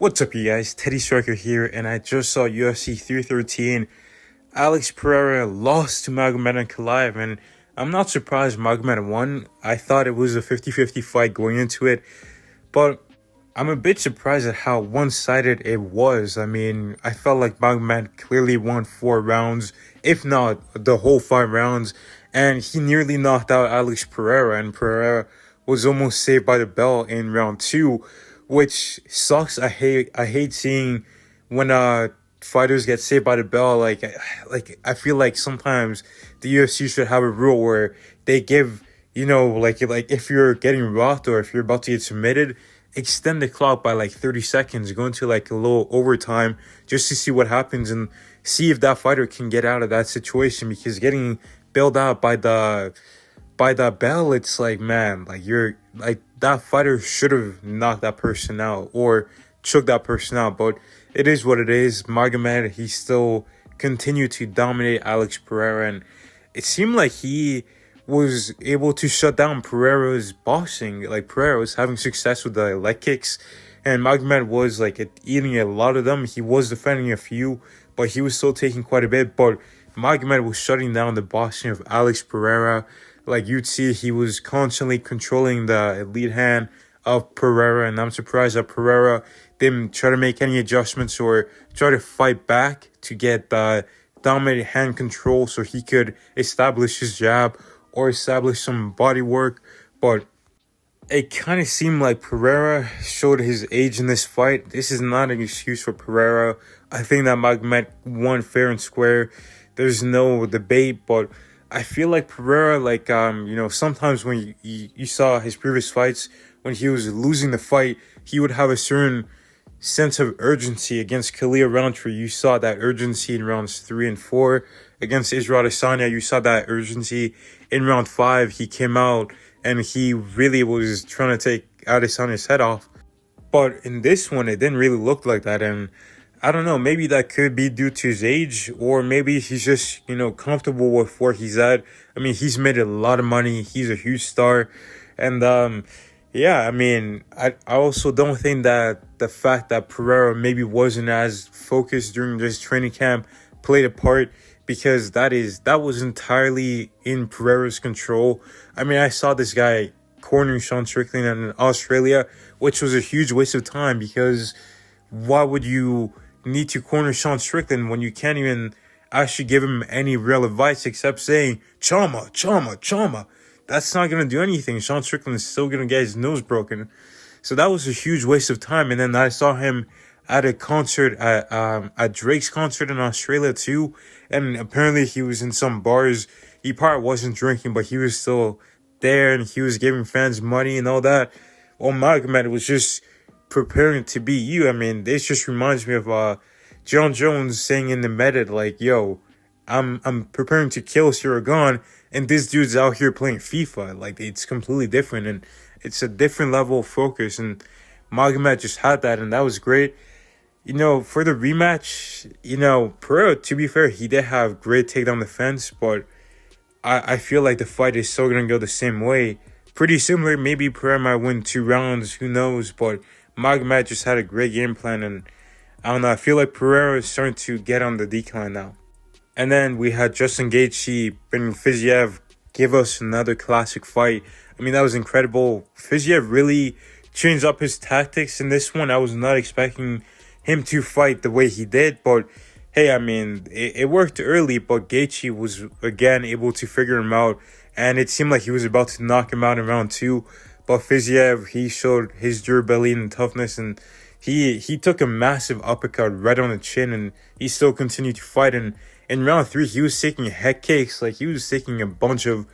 What's up, you guys? Teddy Striker here, and I just saw UFC 313. Alex Pereira lost to Magomed Ankalaev, and I'm not surprised Magomed won. I thought it was a 50-50 fight going into it, but I'm a bit surprised at how one-sided it was. I mean, I felt like Magomed clearly won 4 rounds, if not the whole 5 rounds, and he nearly knocked out Alex Pereira, and Pereira was almost saved by the bell in round 2, which sucks. I hate seeing when fighters get saved by the bell. Like I feel like sometimes the UFC should have a rule where they give, like if you're getting rocked or if you're about to get submitted, extend the clock by like 30 seconds, go into like a little overtime just to see what happens and see if that fighter can get out of that situation, because getting bailed out by the bell, it's like, man, like you're like, that fighter should have knocked that person out or choked that person out. But it is what it is. Magomed, he still continued to dominate Alex Pereira, and it seemed like he was able to shut down Pereira's boxing. Like, Pereira was having success with the leg kicks, and Magomed was like eating a lot of them. He was defending a few, but he was still taking quite a bit. But Magomed was shutting down the boxing of Alex Pereira. Like, you'd see he was constantly controlling the lead hand of Pereira, and I'm surprised that Pereira didn't try to make any adjustments or try to fight back to get the dominant hand control so he could establish his jab or establish some body work. But it kind of seemed like Pereira showed his age in this fight. This is not an excuse for Pereira. I think that Magomed won fair and square. There's no debate, but I feel like Pereira, like, sometimes when you saw his previous fights, when he was losing the fight, he would have a certain sense of urgency. Against Khalil Roundtree, you saw that urgency in rounds 3 and 4. Against Israel Adesanya, you saw that urgency in round 5. He came out and he really was trying to take Adesanya's head off. But in this one, it didn't really look like that, and I don't know, maybe that could be due to his age, or maybe he's just, comfortable with where he's at. I mean, he's made a lot of money. He's a huge star. And, I also don't think that the fact that Pereira maybe wasn't as focused during this training camp played a part, because that was entirely in Pereira's control. I mean, I saw this guy cornering Sean Strickland in Australia, which was a huge waste of time, because why would you need to corner Sean Strickland when you can't even actually give him any real advice except saying trauma, trauma, trauma? That's not going to do anything. Sean Strickland is still going to get his nose broken. So that was a huge waste of time. And then I saw him at a concert, at Drake's concert in Australia too. And apparently he was in some bars. He probably wasn't drinking, but he was still there and he was giving fans money and all that. Well, Magomed was just preparing to be you. I mean, this just reminds me of John Jones saying in the Medit, like, yo, I'm preparing to kill Siragan, and this dude's out here playing FIFA. Like, it's completely different, and it's a different level of focus, and Magomed just had that, and that was great. For the rematch, Pereira, to be fair, he did have great takedown defense, but I feel like the fight is still going to go the same way. Pretty similar. Maybe Pereira might win 2 rounds, who knows, but Magomed just had a great game plan, and I don't know, I feel like Pereira is starting to get on the decline now. And then we had Justin Gaethje and Fiziev give us another classic fight. I mean, that was incredible. Fiziev really changed up his tactics in this one. I was not expecting him to fight the way he did, but hey, I mean, it worked early, but Gaethje was again able to figure him out, and it seemed like he was about to knock him out in round 2. But Fiziev, he showed his durability and toughness, and he took a massive uppercut right on the chin, and he still continued to fight. And in round 3, he was taking head kicks. Like, he was taking a bunch of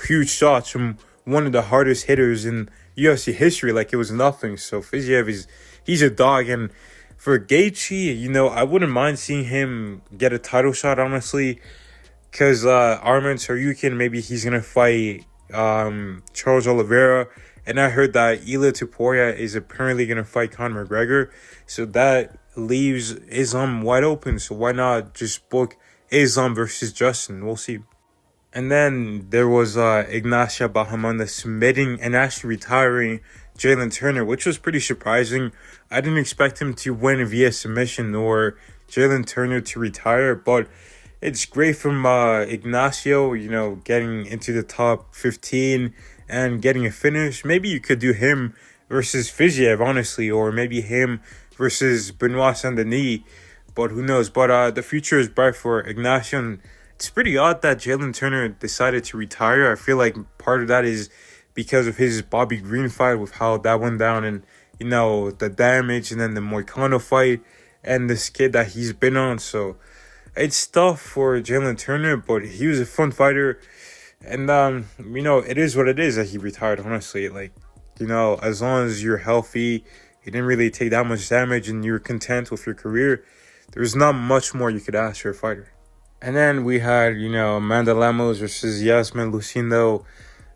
huge shots from one of the hardest hitters in UFC history, like it was nothing. So Fiziev, he's a dog. And for Gaethje, I wouldn't mind seeing him get a title shot, honestly, because Arman Tsarukyan, maybe he's going to fight Charles Oliveira. And I heard that Ilia Topuria is apparently going to fight Conor McGregor. So that leaves Islam wide open. So why not just book Islam versus Justin? We'll see. And then there was Ignacia Bahamondes submitting and actually retiring Jalen Turner, which was pretty surprising. I didn't expect him to win via submission or Jalen Turner to retire, but it's great from Ignacio, getting into the top 15 and getting a finish. Maybe you could do him versus Fiziev, honestly, or maybe him versus Benoit Saint-Denis, but who knows. But the future is bright for Ignacio, and it's pretty odd that Jalen Turner decided to retire. I feel like part of that is because of his Bobby Green fight, with how that went down, and the damage, and then the Moicano fight and this kid that he's been on. So it's tough for Jalen Turner, but he was a fun fighter. And, it is what it is that he retired, honestly. As long as you're healthy, you didn't really take that much damage, and you're content with your career, there's not much more you could ask for a fighter. And then we had, Amanda Lemos versus Yasmin Lucindo.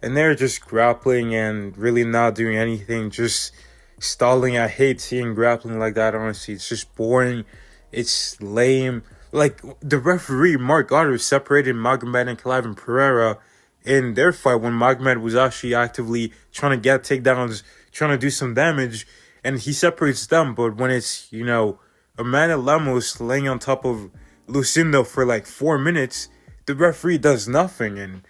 And they're just grappling and really not doing anything, just stalling. I hate seeing grappling like that, honestly. It's just boring. It's lame. Like, the referee, Mark Goddard, separated Magomed and Ankalaev and Pereira in their fight when Magomed was actually actively trying to get takedowns, trying to do some damage, and he separates them. But when it's, Amanda Lemos laying on top of Lucindo for like 4 minutes, the referee does nothing, and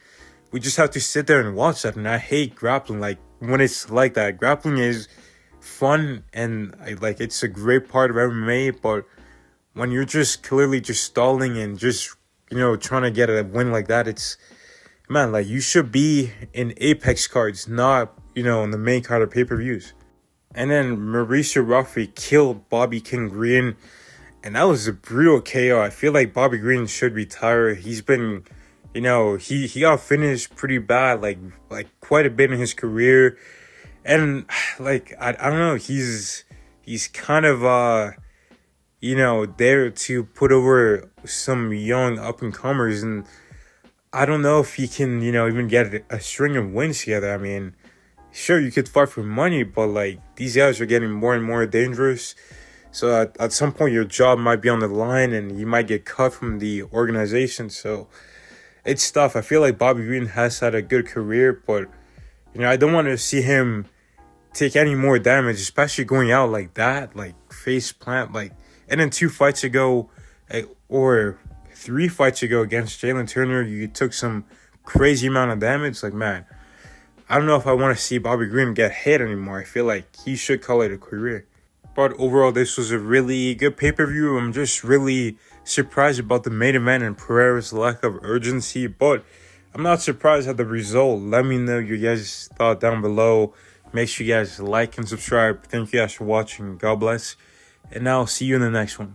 we just have to sit there and watch that. And I hate grappling, like, when it's like that. Grappling is fun, and it's a great part of MMA, but when you're just clearly just stalling and just, trying to get a win like that, it's, man, like, you should be in Apex cards, not, in the main card of pay-per-views. And then Mauricio Raffi killed Bobby King Green, and that was a brutal KO. I feel like Bobby Green should retire. He's been, he got finished pretty bad, like quite a bit in his career. And, I don't know, he's kind of, there to put over some young up-and-comers, and I don't know if he can, even get a string of wins together. I mean, sure, you could fight for money, but, these guys are getting more and more dangerous. So at some point, your job might be on the line, and you might get cut from the organization. So it's tough. I feel like Bobby Green has had a good career, but, I don't want to see him take any more damage, especially going out like that, face plant, and then 2 fights ago, or 3 fights ago against Jalen Turner, you took some crazy amount of damage. Man, I don't know if I want to see Bobby Green get hit anymore. I feel like he should call it a career. But overall, this was a really good pay-per-view. I'm just really surprised about the main event and Pereira's lack of urgency, but I'm not surprised at the result. Let me know your guys' thought down below. Make sure you guys like and subscribe. Thank you guys for watching. God bless. And I'll see you in the next one.